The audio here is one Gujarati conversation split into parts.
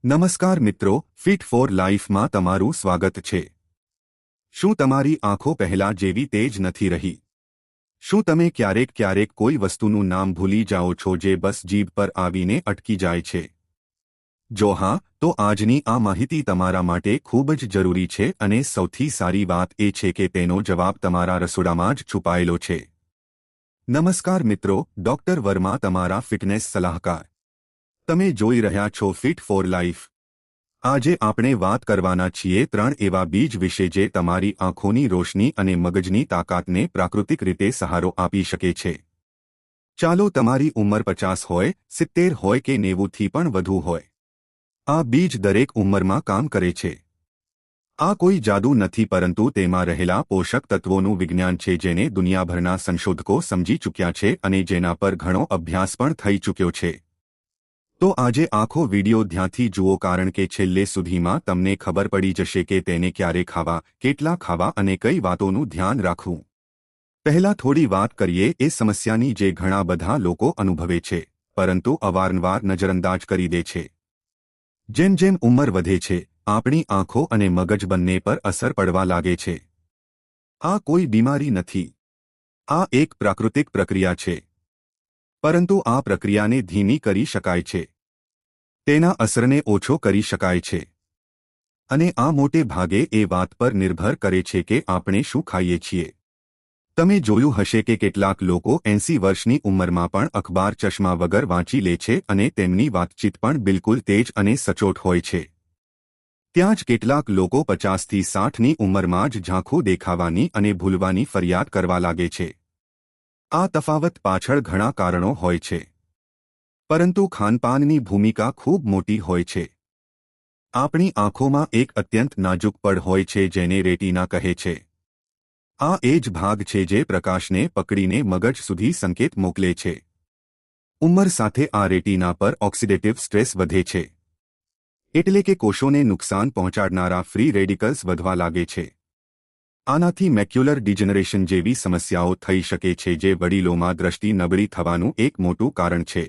નમસ્કાર મિત્રો, ફિટ ફોર લાઈફમાં તમારું સ્વાગત છે। શું તમારી આંખો પહેલા જેવી તેજ નથી રહી? શું તમે ક્યારેક કોઈ વસ્તુનું નામ ભૂલી જાઓ છો જે બસ જીભ પર આવીને અટકી જાય છે? જો હા, તો આજની આ માહિતી તમારા માટે ખૂબ જ જરૂરી છે અને સૌથી સારી વાત એ છે કે તેનો જવાબ તમારા રસોડામાં જ છુપાયેલો છે। નમસ્કાર મિત્રો, ડોક્ટર વર્મા તમારા ફિટનેસ સલાહકાર। તમે જોઈ રહ્યા છો ફિટ ફોર લાઈફ। આજે આપણે વાત કરવાના છીએ 3 એવા બીજ વિશે જે તમારી આંખોની રોશની અને મગજની તાકાતને પ્રાકૃતિક રીતે સહારો આપી શકે છે। ચાલો, તમારી ઉંમર 50 હોય, 70 હોય કે 90 થી પણ વધુ હોય, આ બીજ દરેક ઉંમરમાં કામ કરે છે। આ કોઈ જાદુ નથી, પરંતુ તેમાં રહેલા પોષક તત્વોનું વિજ્ઞાન છે જેને દુનિયાભરના સંશોધકો સમજી ચૂક્યા છે અને જેના પર ઘણો અભ્યાસ પણ થઈ ચૂક્યો છે। તો આજે આખો વિડિયો ધ્યાનથી જુઓ, કારણ કે છેલ્લે સુધીમાં તમને ખબર પડી જશે કે તેને ક્યારે ખાવા, કેટલા ખાવા અને કઈ વાતોનું ધ્યાન રાખવું। પહેલા થોડી વાત કરીએ એ સમસ્યાની જે ઘણા બધા લોકો અનુભવે છે, પરંતુ અવારનવાર નજરઅંદાજ કરી દે છે। જેમ જેમ ઉંમર વધે છે, આપણી આંખો અને મગજ બંને પર અસર પડવા લાગે છે। આ કોઈ બીમારી નથી, આ એક પ્રાકૃતિક પ્રક્રિયા છે, પરંતુ આ પ્રક્રિયાને ધીમી કરી શકાય છે, તેના અસરને ઓછો કરી શકાય છે, અને આ મોટે ભાગે એ વાત પર નિર્ભર કરે છે કે આપણે શું ખાઈએ છીએ। તમે જોયું હશે કે કેટલાક લોકો 80 વર્ષની ઉંમરમાં પણ અખબાર ચશ્મા વગર વાંચી લે છે અને તેમની વાતચીત પણ બિલકુલ તેજ અને સચોટ હોય છે। ત્યાં જ કેટલાક લોકો 50 થી 60ની ઉંમરમાં જ ઝાંખું દેખાવાની અને ભૂલવાની ફરિયાદ કરવા લાગે છે। આ તફાવત પાછળ ઘણા કારણો હોય છે, પરંતુ ખાનપાનની ભૂમિકા ખૂબ મોટી હોય છે। આપણી આંખોમાં એક અત્યંત નાજુક પડ હોય છે જેને રેટિના કહે છે। આ એ જ ભાગ છે જે પ્રકાશને પકડીને મગજ સુધી સંકેત મોકલે છે। ઉંમર સાથે આ રેટિના પર ઓક્સિડેટિવ સ્ટ્રેસ વધે છે, એટલે કે કોષોને નુકસાન પહોંચાડનારા ફ્રી રેડિકલ્સ વધવા લાગે છે। આનાથી મેક્યુલર ડિજનરેશન જેવી સમસ્યાઓ થઈ શકે છે જે વડીલોમાં દ્રષ્ટિ નબળી થવાનું એક મોટું કારણ છે।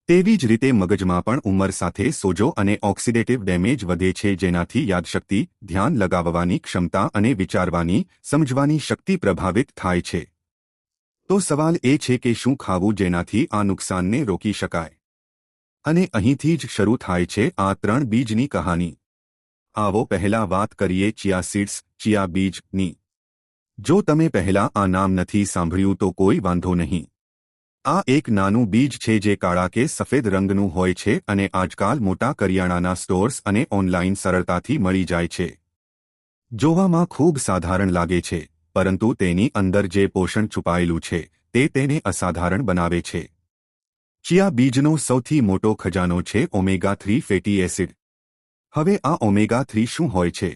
તેવી જ રીતે મગજમાં પણ ઉંમર સાથે સોજો અને ઓક્સિડેટિવ ડેમેજ વધે છે, જેનાથી યાદશક્તિ, ધ્યાન લગાવવાની ક્ષમતા અને વિચારવાની, સમજવાની શક્તિ પ્રભાવિત થાય છે। તો સવાલ એ છે કે શું ખાવું જેનાથી આ નુકસાનને રોકી શકાય? અને અહીંથી જ શરૂ થાય છે આ 3 બીજની કહાની। આવો પહેલા વાત કરીએ ચિયા સીડ્સ, ચિયા બીજની। જો તમે પહેલા આ નામ નથી સાંભળ્યું તો કોઈ વાંધો નહીં। આ એક નાનું બીજ છે જે કાળા કે સફેદ રંગનું હોય છે અને આજકાલ મોટા કરિયાણાના સ્ટોર્સ અને ઓનલાઈન સરળતાથી મળી જાય છે। જોવામાં ખૂબ સાધારણ લાગે છે, પરંતુ તેની અંદર જે પોષણ છુપાયેલું છે તે તેને અસાધારણ બનાવે છે। ચિયા બીજનો સૌથી મોટો ખજાનો છે ઓમેગા 3 ફેટી એસિડ। હવે આ ઓમેગા 3 શું હોય છે?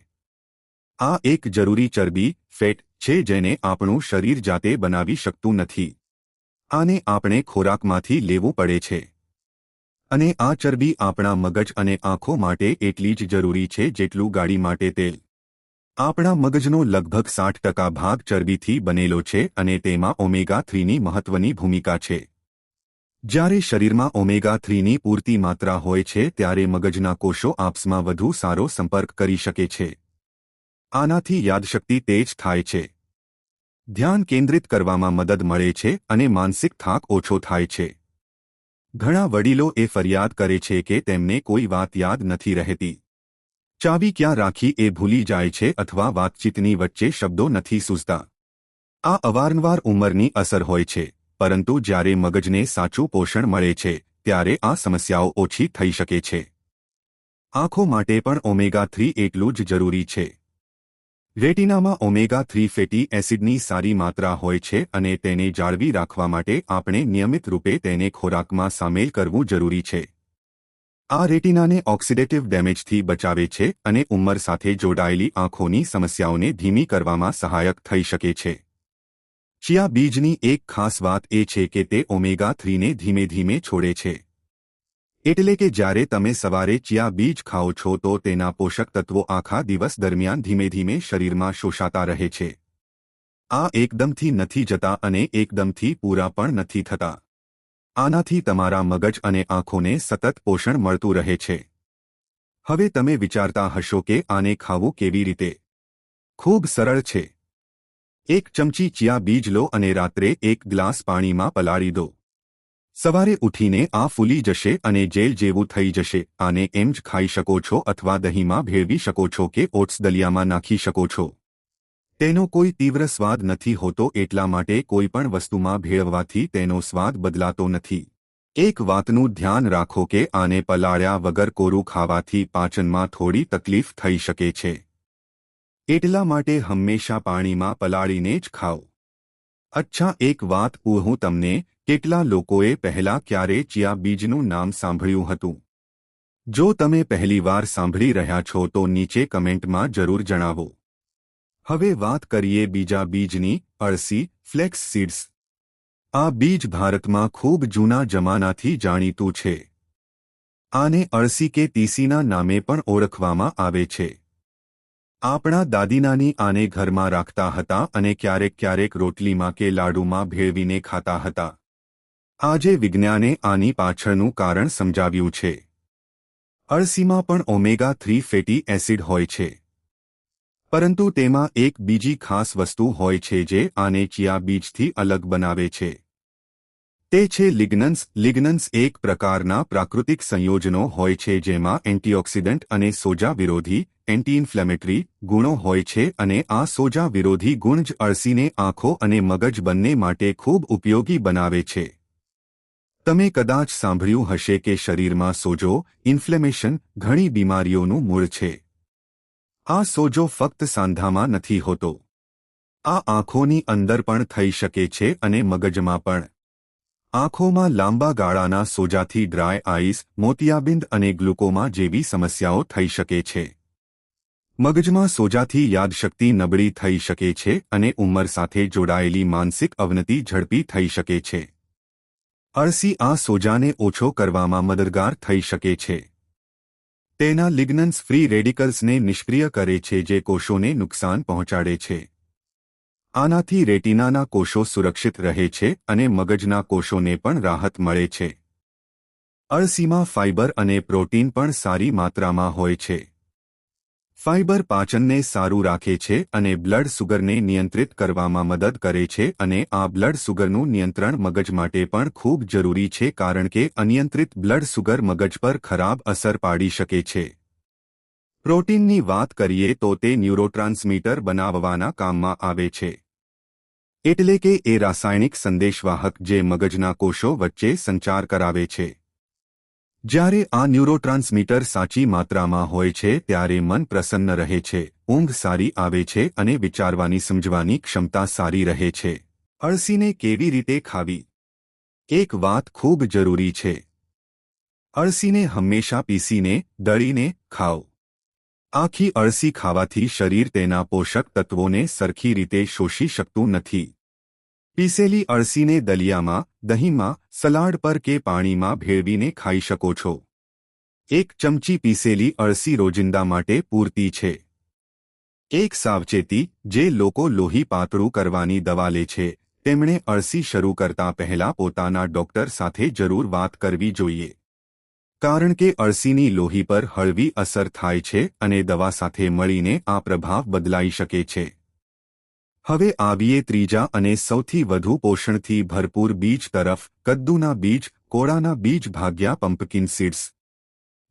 આ એક જરૂરી ચરબી, ફેટ છે જેને આપણું શરીર જાતે બનાવી શકતું નથી। આને આપણે ખોરાકમાંથી લેવું પડે છે, અને આ ચરબી આપણા મગજ અને આંખો માટે એટલી જ જરૂરી છે જેટલું ગાડી માટે તેલ। આપણા મગજનો લગભગ 60% ભાગ ચરબીથી બનેલો છે અને તેમાં ઓમેગા 3ની મહત્વની ભૂમિકા છે। જ્યારે શરીરમાં ઓમેગા 3ની પૂરતી માત્રા હોય છે ત્યારે મગજના કોષો આપસમાં વધુ સારો સંપર્ક કરી શકે છે। આનાથી યાદશક્તિ તેજ થાય છે, ધ્યાન કેન્દ્રિત કરવામાં મદદ મળે છે અને માનસિક થાક ઓછો થાય છે। ઘણા વડીલો એ ફરિયાદ કરે છે કે તેમને કોઈ વાત યાદ નથી રહેતી, ચાવી ક્યાં રાખી એ ભૂલી જાય છે અથવા વાતચીતની વચ્ચે શબ્દો નથી સૂઝતા। આ અવારનવાર ઉંમરની અસર હોય છે, પરંતુ જ્યારે મગજને સાચું પોષણ મળે છે ત્યારે આ સમસ્યાઓ ઓછી થઈ શકે છે। આંખો માટે પણ ઓમેગા 3 એટલું જ જરૂરી છે। રેટિનામાં ઓમેગા 3 ફેટી એસિડની સારી માત્રા હોય છે અને તેને જાળવી રાખવા માટે આપણે નિયમિત રૂપે તેને ખોરાકમાં સામેલ કરવું જરૂરી છે। આ રેટિનાને ઓક્સિડેટિવ ડેમેજથી બચાવે છે અને ઉંમર સાથે જોડાયેલી આંખોની સમસ્યાઓને ધીમી કરવામાં સહાયક થઈ શકે છે। ચિયા બીજની એક ખાસ વાત એ છે કે તે ઓમેગા 3ને ધીમે ધીમે છોડે છે, એટલે કે જ્યારે તમે સવારે ચિયા બીજ ખાઓ છો તો તેના પોષક તત્વો આખા દિવસ દરમિયાન ધીમે ધીમે શરીરમાં શોષાતા રહે છે। આ એકદમથી નથી જતા અને એકદમથી પૂરા પણ નથી થતા। આનાથી તમારા મગજ અને આંખોને સતત પોષણ મળતું રહે છે। હવે તમે વિચારતા હશો કે આને ખાવું કેવી રીતે? ખૂબ સરળ છે. 1 ચમચી ચિયા બીજ લો અને રાત્રે 1 ગ્લાસ પાણીમાં પલાળી દો. સવારે ઉઠીને આ ફૂલી જશે અને જેલ જેવું થઈ જશે. આને એમ જ ખાઈ શકો છો અથવા દહીંમાં ભેળવી શકો છો કે ઓટ્સ દલિયામાં નાખી શકો છો. તેનો કોઈ તીવ્ર સ્વાદ નથી હોતો, એટલા માટે કોઈ પણ વસ્તુમાં ભેળવવાથી તેનો સ્વાદ બદલાતો નથી. એક વાતનું ધ્યાન રાખો કે આને પલાળ્યા વગર કોરું ખાવાથી પાચનમાં થોડી તકલીફ થઈ શકે છે. એટલા માટે હંમેશા પાણીમાં પલાળીને જ ખાઓ. અચ્છા, એક વાત હું તમને, કેટલા લોકોએ પહેલા ક્યારે ચિયા બીજનું નામ સાંભળ્યું હતું? જો તમે પહેલીવાર સાંભળી રહ્યા છો તો નીચે કમેન્ટમાં જરૂર જણાવો. હવે વાત કરીએ બીજા બીજની, અળસી, ફ્લેક્સ સીડ્સ. આ બીજ ભારતમાં ખૂબ જૂના જમાનાથી જાણીતું છે. આને અળસી કે તીસીના નામે પણ ઓળખવામાં આવે છે. આપણા દાદીનાની આને ઘરમાં રાખતા હતા અને ક્યારેક ક્યારેક રોટલીમાં કે લાડુમાં ભેળવીને ખાતા હતા. આજે વિજ્ઞાને આની પાછળનું કારણ સમજાવ્યું છે. અળસીમાં પણ ઓમેગા-3 ફેટી એસિડ હોય છે. પરંતુ તેમાં એક બીજી ખાસ વસ્તુ હોય છે જે આને ચિયા બીજથી અલગ બનાવે છે. તે છે લિગ્નન્સ. લિગ્નન્સ એક પ્રકારના પ્રાકૃતિક સંયોજનો હોય છે જેમાં એન્ટીઓક્સિડન્ટ અને સોજા વિરોધી, એન્ટી ઇન્ફ્લેમેટરી ગુણો હોય છે અને આ સોજા વિરોધી ગુણ જ અળસીને આંખો અને મગજ બંને માટે ખૂબ ઉપયોગી બનાવે છે. તમે કદાચ સાંભળ્યું હશે કે શરીરમાં સોજો, ઇન્ફ્લેમેશન ઘણી બીમારીઓનું મૂળ છે. આ સોજો ફક્ત સાંધામાં નથી હોતો. આ આંખોની અંદર પણ થઈ શકે છે અને મગજમાં પણ. આંખોમાં લાંબા ગાળાના સોજાથી ડ્રાય આઈસ, મોતિયાબિંદ અને ગ્લુકોમા જેવી સમસ્યાઓ થઈ શકે છે. મગજમાં સોજાથી યાદશક્તિ નબળી થઈ શકે છે અને ઉંમર સાથે જોડાયેલી માનસિક અવનતિ ઝડપી થઈ શકે છે. અળસી આ સોજાને ઓછો કરવામાં મદદગાર થઈ શકે છે. તેના લિગ્નન્સ ફ્રી રેડિકલ્સને નિષ્ક્રિય કરે છે જે કોષોને નુકસાન પહોંચાડે છે. આનાથી રેટિનાના કોષો સુરક્ષિત રહે છે અને મગજના કોષોને પણ રાહત મળે છે. અળસીમાં ફાઇબર અને પ્રોટીન પણ સારી માત્રામાં હોય છે. ફાઇબર પાચનને સારું રાખે છે અને બ્લડ સુગરને નિયંત્રિત કરવામાં મદદ કરે છે અને આ બ્લડ સુગરનું નિયંત્રણ મગજ માટે પણ ખૂબ જરૂરી છે કારણ કે અનિયંત્રિત બ્લડ સુગર મગજ પર ખરાબ અસર પાડી શકે છે. પ્રોટીનની વાત કરીએ તો તે ન્યુરોટ્રાન્સમીટર બનાવવાના કામમાં આવે છે. એટલે કે એ રાસાયણિક સંદેશવાહક જે મગજના કોષો વચ્ચે સંચાર કરાવે છે. જ્યારે આ ન્યુરોટ્રાન્સમીટર સાચી માત્રામાં હોય છે ત્યારે મન પ્રસન્ન રહે છે, ઊંઘ સારી આવે છે અને વિચારવાની સમજવાની ક્ષમતા સારી રહે છે. અળસીને કેવી રીતે ખાવી? એક વાત ખૂબ જરૂરી છે. અળસીને હંમેશા પીસીને, દળીને ખાઓ. આખી અળસી ખાવાથી શરીર તેના પોષક તત્વોને સરખી રીતે શોષી શકતું નથી. પીસેલી અળસીને દલિયામાં, દહીંમાં, સલાડ પર કે પાણીમાં ભેળવીને ખાઈ શકો છો. 1 ચમચી પીસેલી અળસી રોજિંદા માટે પૂરતી છે. એક સાવચેતી, જે લોકો લોહી પાતળું કરવાની દવા લે છે, તેમણે અળસી શરૂ કરતા પહેલા પોતાના ડોક્ટર સાથે જરૂર વાત કરવી જોઈએ. કારણ કે અળસીની લોહી પર હળવી અસર થાય છે અને દવા સાથે મળીને આ પ્રભાવ બદલાઈ શકે છે. હવે આવીએ ત્રીજા અને સૌથી વધુ પોષણથી ભરપૂર બીજ તરફ, કદ્દુના બીજ, કોળાના બીજ ભાગ્યા પમ્પકિન સીડ્સ.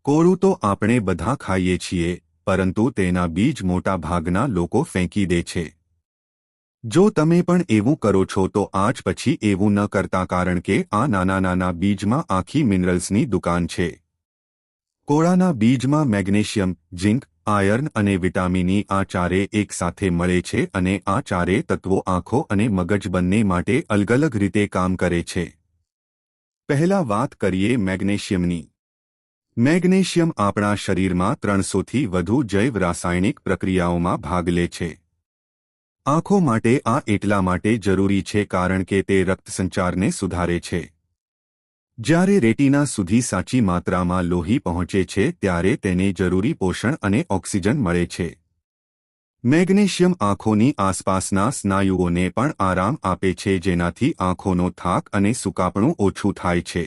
કોળું તો આપણે બધા ખાઈએ છીએ, પરંતુ તેના બીજ મોટા ભાગના લોકો ફેંકી દે છે. જો તમે પણ એવું કરો છો તો આજ પછી એવું ન કરતા કારણ કે આ નાના બીજમાં આખી મિનરલ્સની દુકાન છે. કોળાના બીજમાં મેગ્નેશિયમ, ઝિંક, આયર્ન અને વિટામિનની આ ચારે એકસાથે મળે છે અને આ ચારે તત્વો આંખો અને મગજ બંને માટે અલગ અલગ રીતે કામ કરે છે. પહેલા વાત કરીએ મેગ્નેશિયમની. મેગ્નેશિયમ આપણા શરીરમાં 300થી વધુ જૈવ રાસાયણિક પ્રક્રિયાઓમાં ભાગ લે છે. આંખો માટે આ એટલા માટે જરૂરી છે કારણ કે તે રક્તસંચારને સુધારે છે. જ્યારે રેટિના સુધી સાચી માત્રામાં લોહી પહોંચે છે ત્યારે તેને જરૂરી પોષણ અને ઓક્સિજન મળે છે. મેગ્નેશિયમ આંખોની આસપાસના સ્નાયુઓને પણ આરામ આપે છે જેનાથી આંખોનો થાક અને સુકાપણું ઓછું થાય છે.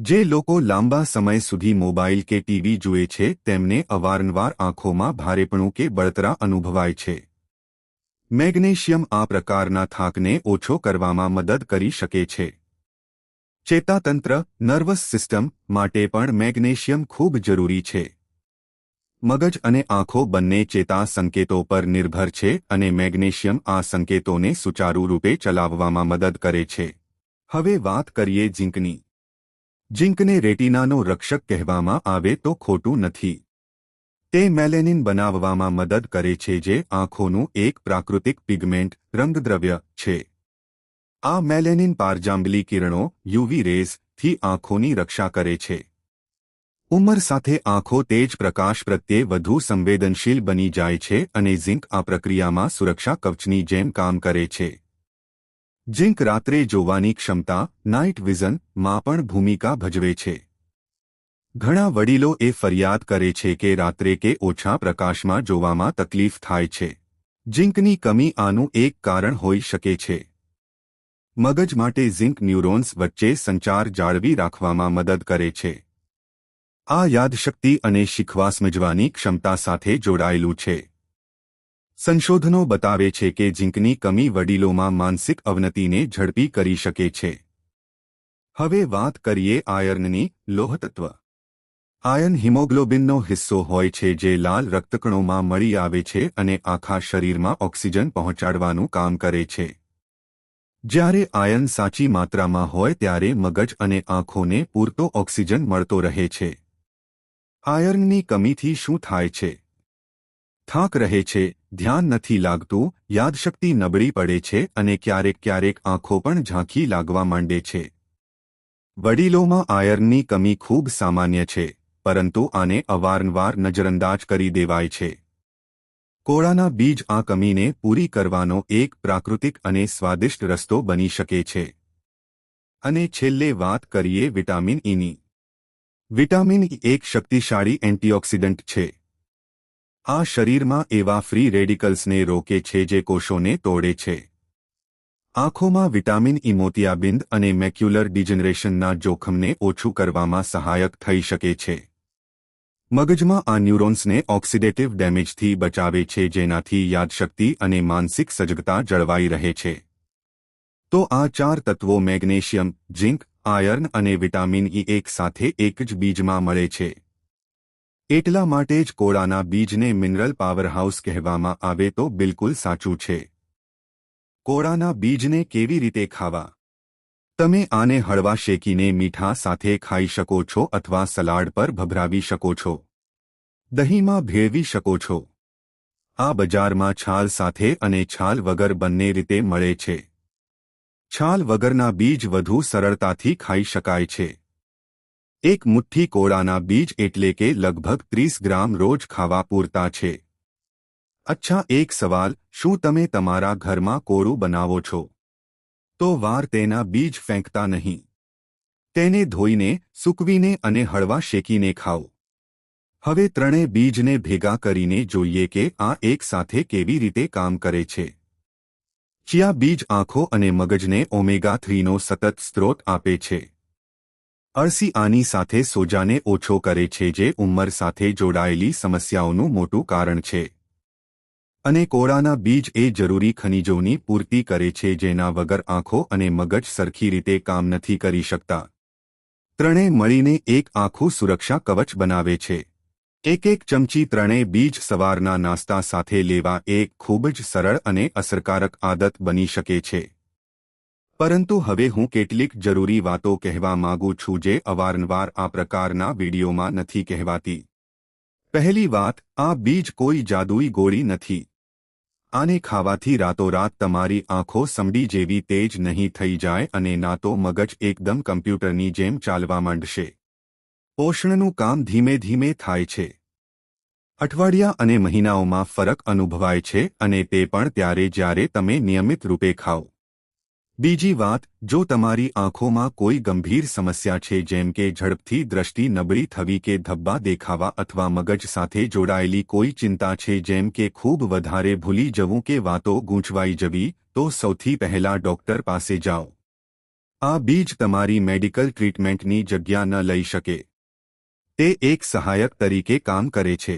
જે લોકો લાંબા સમય સુધી મોબાઈલ કે ટીવી જુએ છે તેમને અવારનવાર આંખોમાં ભારેપણું કે બળતરા અનુભવાય છે. મેગ્નેશિયમ આ પ્રકારના થાકને ઓછો કરવામાં મદદ કરી શકે છે. ચેતાતંત્ર, નર્વસ સિસ્ટમ માટે પણ મેગ્નેશિયમ ખૂબ જરૂરી છે. મગજ અને આંખો બંને ચેતા સંકેતો પર નિર્ભર છે અને મેગ્નેશિયમ આ સંકેતોને સુચારુ રૂપે ચલાવવામાં મદદ કરે છે. હવે વાત કરીએ ઝીંકની. ઝીંકને રેટિનાનો રક્ષક કહેવામાં આવે તો ખોટું નથી. તે મેલેનિન બનાવવામાં મદદ કરે છે જે આંખોનું એક પ્રાકૃતિક પિગમેન્ટ રંગદ્રવ્ય છે. આ મેલેનિન પારજાંબલી કિરણો યુવી રેઝ થી આંખોની રક્ષા કરે છે. ઉંમર સાથે આંખો તેજ પ્રકાશ પ્રત્યે વધુ સંવેદનશીલ બની જાય છે અને ઝિંક આ પ્રક્રિયામાં સુરક્ષા કવચની જેમ કામ કરે છે. ઝિંક રાત્રે જોવાની ક્ષમતા નાઇટ વિઝન માં પણ ભૂમિકા ભજવે છે. ઘણા વડીલો એ ફરિયાદ કરે છે કે રાત્રે કે ઓછા પ્રકાશમાં જોવામાં તકલીફ થાય છે. ઝિંકની કમી આનું એક કારણ હોઈ શકે છે. મગજ માટે ઝિંક ન્યુરોન્સ વચ્ચે સંચાર જાળવી રાખવામાં મદદ કરે છે. આ યાદશક્તિ અને શીખવા સમજવાની ક્ષમતા સાથે જોડાયેલું છે. સંશોધનો બતાવે છે કે ઝિંકની કમી વડીલોમાં માનસિક અવનતિને ઝડપી કરી શકે છે. હવે વાત કરીએ આયર્નની. લોહતત્વ. આયર્ન હિમોગ્લોબિનનો હિસ્સો હોય છે જે લાલ રક્તકણોમાં મળી આવે છે અને આખા શરીરમાં ઓક્સિજન પહોંચાડવાનું કામ કરે છે. જ્યારે આયર્ન સાચી માત્રામાં હોય ત્યારે મગજ અને આંખોને પૂરતો ઓક્સિજન મળતો રહે છે. આયર્નની કમીથી શું થાય છે? થાક રહે છે, ધ્યાન નથી લાગતું, યાદશક્તિ નબળી પડે છે અને ક્યારેક આંખો પણ ઝાંખી લાગવા માંડે છે. વડીલોમાં આયર્નની કમી ખૂબ સામાન્ય છે, પરંતુ આને અવારનવાર નજરઅંદાજ કરી દેવાય છે. કોળાના બીજ આ કમીને પૂરી કરવાનો એક પ્રાકૃતિક અને સ્વાદિષ્ટ રસ્તો બની શકે છે. અને છેલ્લે વાત કરીએ વિટામિન ઈની. વિટામિન ઈ એક શક્તિશાળી એન્ટીઓક્સિડન્ટ છે. આ શરીરમાં એવા ફ્રી રેડિકલ્સને રોકે છે જે કોષોને તોડે છે. આંખોમાં વિટામિન ઈ મોતિયાબિંદ અને મેક્યુલર ડિજનરેશનના જોખમને ઓછું કરવામાં સહાયક થઈ શકે છે. મગજમાં આ ન્યુરોન્સને ઓક્સિડેટિવ ડેમેજથી બચાવે છે જેનાથી યાદશક્તિ અને માનસિક સજગતા જળવાઈ રહે છે. તો આ 4 તત્વો મેગ્નેશિયમ, ઝિંક, આયર્ન અને વિટામિન ઈ એક સાથે એક જ બીજમાં મળે છે. એટલા માટે જ કોળાના બીજને મિનરલ પાવરહાઉસ કહેવામાં આવે તો બિલકુલ સાચું છે. કોળાના બીજને કેવી રીતે ખાવા? તમે આને હળવા શેકીને મીઠા સાથે ખાઈ શકો છો અથવા સલાડ પર ભભરાવી શકો છો. દહીંમાં ભેળવી શકો છો. આ બજારમાં છાલ સાથે અને છાલ વગર બંને રીતે મળે છે. છાલ વગરના બીજ વધુ સરળતાથી ખાઈ શકાય છે. એક મુઠ્ઠી કોળાના બીજ એટલે કે લગભગ 30 ગ્રામ રોજ ખાવા પૂરતા છે. અચ્છા, એક સવાલ, શું તમે તમારા ઘરમાં કોળું બનાવો છો? તો વાર તેના બીજ ફેંકતા નહીં. તેને ધોઈને, સૂકવીને અને હળવા શેકીને ખાઓ. હવે ત્રણેય બીજને ભેગા કરીને જોઈએ કે આ એક સાથે કેવી રીતે કામ કરે છે. ચિયા બીજ આંખો અને મગજને ઓમેગા-3 નો સતત સ્ત્રોત આપે છે. અળસી આની સાથે સોજાને ઓછો કરે છે જે ઉંમર સાથે જોડાયેલી સમસ્યાઓનું મોટું કારણ છે. અને કોળાના બીજ એ જરૂરી ખનિજોની પૂર્તિ કરે છે જેના વગર આંખો અને મગજ સરખી રીતે કામ નથી કરી શકતા. ત્રણેય મળીને એક આખું સુરક્ષા કવચ બનાવે છે. એક ચમચી ત્રણેય બીજ સવારના નાસ્તા સાથે લેવા એક ખૂબ જ સરળ અને અસરકારક આદત બની શકે છે. પરંતુ હવે હું કેટલીક જરૂરી વાતો કહેવા માંગુ છું જે અવારનવાર આ પ્રકારના વિડીયોમાં નથી કહેવાતી. પહેલી વાત, આ બીજ કોઈ જાદુઈ ગોળી નથી. આને ખાવાથી રાતોરાત તમારી આંખો સમડી જેવી તેજ નહીં થઈ જાય અને ના તો મગજ એકદમ કમ્પ્યુટરની જેમ ચાલવા માંડશે. પોષણનું કામ ધીમે ધીમે થાય છે. અઠવાડિયા અને મહિનાઓમાં ફરક અનુભવાય છે અને તે પણ ત્યારે જ્યારે તમે નિયમિત રૂપે ખાઓ. બીજી વાત, જો તમારી આંખોમાં કોઈ ગંભીર સમસ્યા છે જેમ કે ઝડપથી દ્રષ્ટિ નબળી થવી કે ધબ્બા દેખાવા અથવા મગજ સાથે જોડાયેલી કોઈ ચિંતા છે જેમ કે ખૂબ વધારે ભૂલી જવું કે વાતો ગૂંચવાઈ જવી, તો સૌથી પહેલા ડોક્ટર પાસે જાઓ. આ બીજ તમારી મેડિકલ ટ્રીટમેન્ટની જગ્યા ન લઈ શકે. તે એક સહાયક તરીકે કામ કરે છે.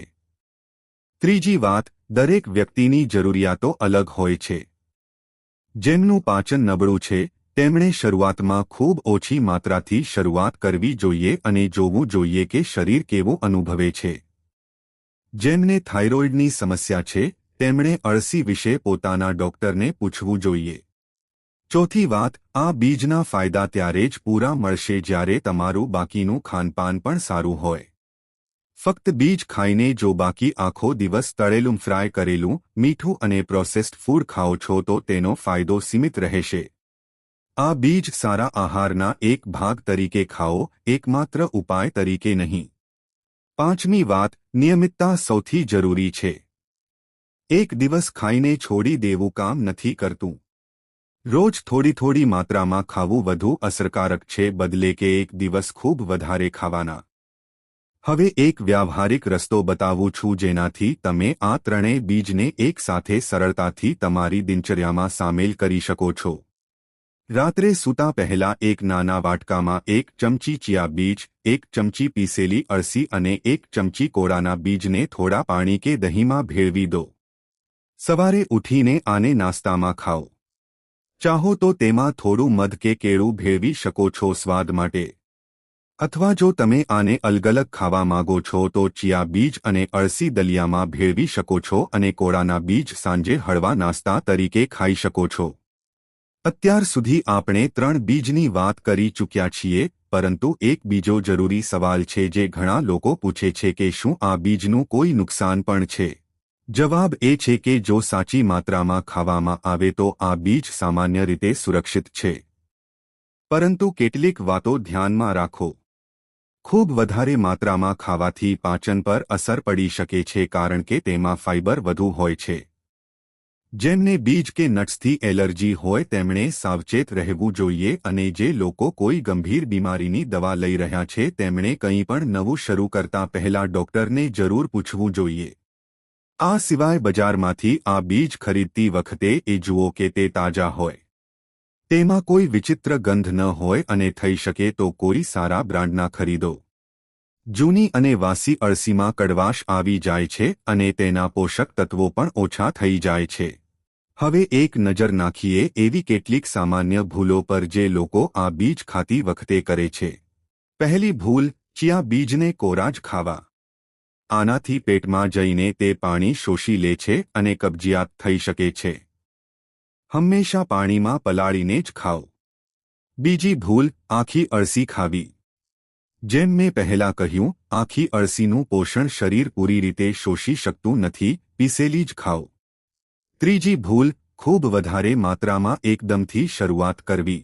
ત્રીજી વાત, દરેક વ્યક્તિની જરૂરિયાતો અલગ હોય છે. જેમનું પાચન નબળું છે તેમણે શરૂઆતમાં ખૂબ ઓછી માત્રાથી શરૂઆત કરવી જોઈએ અને જોવું જોઈએ કે શરીર કેવું અનુભવે છે. જેમને થાઇરોઇડની સમસ્યા છે તેમણે અળસી વિશે પોતાના ડોક્ટરને પૂછવું જોઈએ. ચોથી વાત, આ બીજના ફાયદા ત્યારે જ પૂરા મળશે જ્યારે તમારું બાકીનું ખાનપાન પણ સારું હોય. ફક્ત બીજ ખાઈને જો બાકી આખો દિવસ તળેલું ફ્રાય કરેલું, મીઠું અને પ્રોસેસ્ડ ફૂડ ખાઓ છો તો તેનો ફાયદો સીમિત રહેશે. આ બીજ સારા આહારના એક ભાગ તરીકે ખાઓ, એકમાત્ર ઉપાય તરીકે નહીં. પાંચમી વાત, નિયમિતતા સૌથી જરૂરી છે. એક દિવસ ખાઈને છોડી દેવું કામ નથી કરતું. રોજ થોડી માત્રામાં ખાવું વધુ અસરકારક છે બદલે કે એક દિવસ ખૂબ વધારે ખાવાના. હવે એક વ્યાવહારિક રસ્તો બતાવું છું જેનાથી તમે આ ત્રણેય બીજને એકસાથે સરળતાથી તમારી દિનચર્યામાં સામેલ કરી શકો છો. રાત્રે સૂતા પહેલા એક નાના વાટકામાં 1 ચમચી ચિયા બીજ, 1 ચમચી પીસેલી અળસી અને 1 ચમચી કોળાના બીજને થોડા પાણી કે દહીંમાં ભેળવી દો. સવારે ઉઠીને આને નાસ્તામાં ખાઓ. ચાહો તો તેમાં થોડું મધ કે કેળું ભેળવી શકો છો સ્વાદ માટે. અથવા જો તમે આને અલગ-અલગ ખાવા માંગો છો તો ચિયા બીજ અને અળસી દલિયામાં ભેળવી શકો છો અને કોળાના બીજ સાંજે હળવા નાસ્તા તરીકે ખાઈ શકો છો. અત્યાર સુધી આપણે 3 બીજની વાત કરી ચૂક્યા છીએ, પરંતુ એક બીજો જરૂરી સવાલ છે જે ઘણા લોકો પૂછે છે કે શું આ બીજનું કોઈ નુકસાન પણ છે? જવાબ એ છે કે જો સાચી માત્રામાં ખાવામાં આવે તો આ બીજ સામાન્ય રીતે સુરક્ષિત છે. પરંતુ કેટલીક વાતો ધ્યાનમાં રાખો. ખૂબ વધારે માત્રામાં ખાવાથી પાચન પર અસર પડી શકે છે કારણ કે તેમાં ફાઇબર વધુ હોય છે. જેમને બીજ કે નટ્સથી એલર્જી હોય તેમણે સાવચેત રહેવું જોઈએ અને જે લોકો કોઈ ગંભીર બીમારીની દવા લઈ રહ્યા છે તેમણે કંઈ પણ નવું શરૂ કરતા પહેલા ડોક્ટરને જરૂર પૂછવું જોઈએ. આ સિવાય બજારમાંથી આ બીજ ખરીદતી વખતે એ જુઓ કે તે તાજા હોય. તેમાં કોઈ વિચિત્ર ગંધ ન હોય અને થઈ શકે તો કોઈ સારા બ્રાન્ડના ખરીદો. જૂની અને વાસી અળસીમાં કડવાશ આવી જાય છે અને તેના પોષક તત્વો પણ ઓછા થઈ જાય છે. હવે એક નજર નાખીએ એવી કેટલીક સામાન્ય ભૂલો પર જે લોકો આ બીજ ખાતી વખતે કરે છે. પહેલી ભૂલ, ચિયા બીજને કોરા જ ખાવા. આનાથી પેટમાં જઈને તે પાણી શોષી લે છે અને કબજિયાત થઈ શકે છે. હંમેશા પાણીમાં પલાળીને જ ખાઓ. બીજી ભૂલ, આખી અળસી ખાવી. જેમ મેં પહેલા કહ્યું, આખી અળસીનું પોષણ શરીર પૂરી રીતે શોષી શકતું નથી, પીસેલી જ ખાઓ. ત્રીજી ભૂલ, ખૂબ વધારે માત્રામાં એકદમથી શરૂઆત કરવી.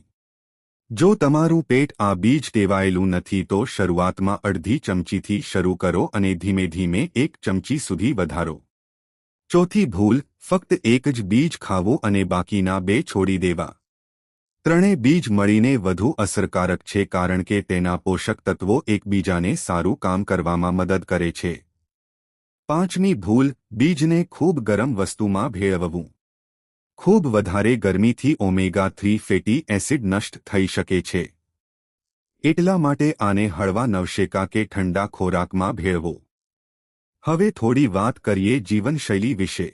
જો તમારું પેટ આ બીજ ટેવાયેલું નથી તો શરૂઆતમાં અડધી ચમચીથી શરૂ કરો અને ધીમે ધીમે 1 ચમચી સુધી વધારો. ચોથી ભૂલ, ફક્ત એક જ બીજ ખાવું અને બાકીના 2 છોડી દેવા. ત્રણેય બીજ મળીને વધુ અસરકારક છે કારણ કે તેના પોષક તત્વો એકબીજાને સારું કામ કરવામાં મદદ કરે છે. પાંચમી ભૂલ, બીજને ખૂબ ગરમ વસ્તુમાં ભેળવવું. ખૂબ વધારે ગરમીથી ઓમેગા-3 ફેટી એસિડ નષ્ટ થઈ શકે છે. એટલા માટે આને હળવા નવશેકા કે ઠંડા ખોરાકમાં ભેળવો. હવે થોડી વાત કરીએ જીવનશૈલી વિશે.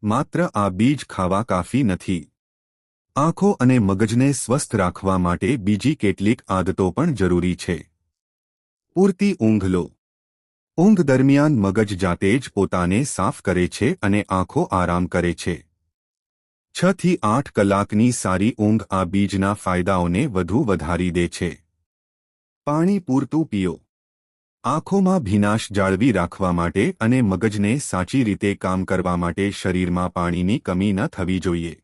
માત્ર આ બીજ ખાવા કાફી નથી. આંખો અને મગજને સ્વસ્થ રાખવા માટે બીજી કેટલીક આદતો પણ જરૂરી છે. પૂરતી ઊંઘ લો. ઊંઘ દરમિયાન મગજ જાતે જ પોતાને સાફ કરે છે અને આંખો આરામ કરે છે. 6 થી 8 કલાકની સારી ઊંઘ આ બીજના ફાયદાઓને વધુ વધારી દે છે. પાણી પૂરતું પીઓ. આંખોમાં ભીનાશ જાળવી રાખવા માટે અને મગજને સાચી રીતે કામ કરવા માટે શરીરમાં પાણીની કમી ન થવી જોઈએ.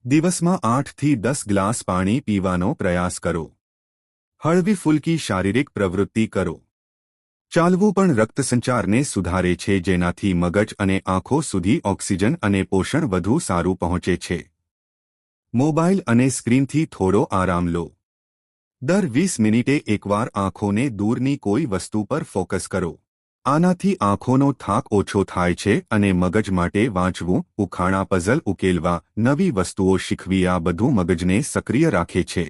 દિવસમાં 8 થી 10 ગ્લાસ પાણી પીવાનો પ્રયાસ કરો. હળવી ફૂલકી શારીરિક પ્રવૃત્તિ કરો. ચાલવું પણ રક્તસંચારને સુધારે છે જેનાથી મગજ અને આંખો સુધી ઓક્સિજન અને પોષણ વધુ સારું પહોંચે છે. મોબાઈલ અને સ્ક્રીનથી થોડો આરામ લો. દર 20 મિનિટે એકવાર આંખોને દૂરની કોઈ વસ્તુ પર ફોકસ કરો. આનાથી આંખોનો થાક ઓછો થાય છે અને મગજ માટે વાંચવું, ઉખાણા પઝલ ઉકેલવા, નવી વસ્તુઓ શીખવી આ બધું મગજને સક્રિય રાખે છે.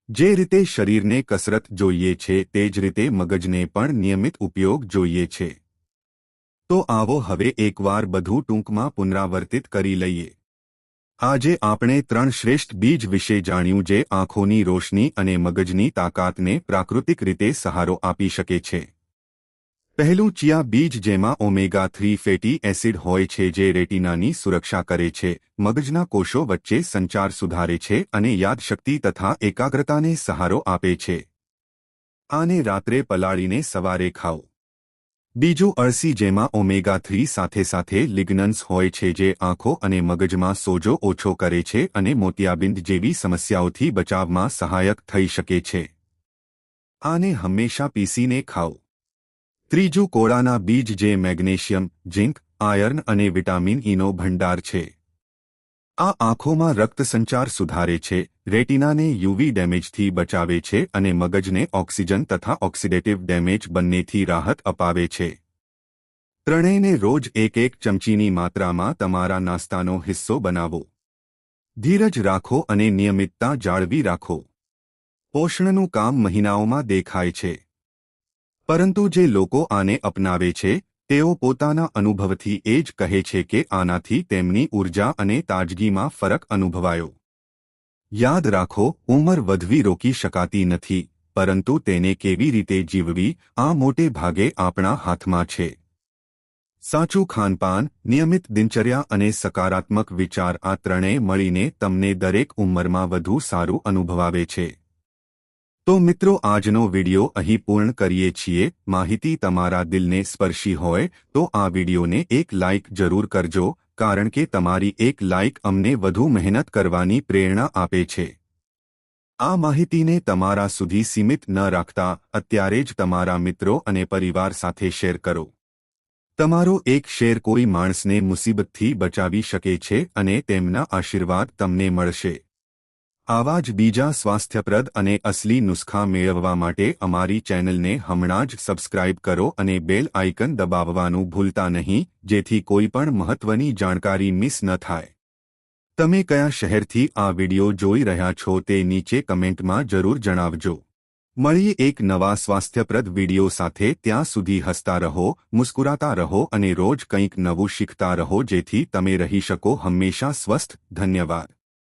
જે રીતે શરીરને કસરત જોઈએ છે તે જ રીતે મગજને પણ નિયમિત ઉપયોગ જોઈએ છે. તો આવો હવે એકવાર બધું ટૂંકમાં પુનરાવર્તિત કરી લઈએ. આજે આપણે 3 શ્રેષ્ઠ બીજ વિશે જાણ્યું જે આંખોની રોશની અને મગજની તાકાતને પ્રાકૃતિક રીતે સહારો આપી શકે છે. પહેલું ચિયા બીજ, જેમાં ઓમેગા-3 ફેટી એસિડ હોય છે જે રેટિનાની સુરક્ષા કરે છે, મગજના કોષો વચ્ચે સંચાર સુધારે છે અને યાદશક્તિ તથા એકાગ્રતાને સહારો આપે છે. આને રાત્રે પલાળીને સવારે ખાઓ. બીજું અળસી, જેમાં ઓમેગા-3 સાથે સાથે લિગ્નન્સ હોય છે જે આંખો અને મગજમાં સોજો ઓછો કરે છે અને મોતિયાબિંદ જેવી સમસ્યાઓથી બચાવમાં સહાયક થઈ શકે છે. આને હંમેશા પીસીને ખાઓ. ત્રીજું કોળાના બીજ, જે મેગ્નેશિયમ, ઝિંક, આયર્ન અને વિટામિન ઈનો ભંડાર છે. આ આંખોમાં રક્તસંચાર સુધારે છે, રેટિનાને યુવી ડેમેજથી બચાવે છે અને મગજને ઓક્સિજન તથા ઓક્સિડેટિવ ડેમેજ બંનેથી રાહત અપાવે છે. ત્રણેયને રોજ એક ચમચીની માત્રામાં તમારા નાસ્તાનો હિસ્સો બનાવો. ધીરજ રાખો અને નિયમિતતા જાળવી રાખો. પોષણનું કામ મહિનાઓમાં દેખાય છે, પરંતુ જે લોકો આને અપનાવે છે તેઓ પોતાના અનુભવથી એ જ કહે છે કે આનાથી તેમની ઊર્જા અને તાજગીમાં ફરક અનુભવાયો. યાદ રાખો, ઉંમર વધવી રોકી શકાતી નથી, પરંતુ તેને કેવી રીતે જીવવી આ મોટે ભાગે આપણા હાથમાં છે. સાચું ખાનપાન, નિયમિત દિનચર્યા અને સકારાત્મક વિચાર, આ ત્રણેય મળીને તમને દરેક ઉંમરમાં વધુ સારું અનુભવાવે છે. તો મિત્રો, આજનો વિડિયો અહીં પૂર્ણ કરીએ છીએ. માહિતી તમારા દિલને સ્પર્શી હોય તો આ વિડિયોને એક લાઇક જરૂર કરજો, કારણ કે તમારી એક લાઇક અમને વધુ મહેનત કરવાની પ્રેરણા આપે છે. આ માહિતીને તમારા સુધી સીમિત ન રાખતા અત્યારે જ તમારા મિત્રો અને પરિવાર સાથે શેર કરો. તમારો એક શેર કોઈ માણસને મુસીબતથી બચાવી શકે છે અને તેમના આશીર્વાદ તમને મળશે. આવા જ બીજા સ્વાસ્થ્યપ્રદ અને અસલી નુસ્ખા મેળવવા માટે અમારી ચેનલને હમણાં જ સબસ્ક્રાઇબ કરો અને બેલ આઇકન દબાવવાનું ભૂલતા નહીં, જેથી કોઈ પણ મહત્વની જાણકારી મિસ ન થાય. તમે કયા શહેરથી આ વિડિયો જોઈ રહ્યા છો તે નીચે કમેન્ટમાં જરૂર જણાવજો. મળીએ એક નવા સ્વાસ્થ્યપ્રદ વિડિયો સાથે. ત્યાં સુધી હસતા રહો, મુસ્કુરાતા રહો અને રોજ કંઈક નવું શીખતા રહો, જેથી તમે રહી શકો હંમેશા સ્વસ્થ. ધન્યવાદ.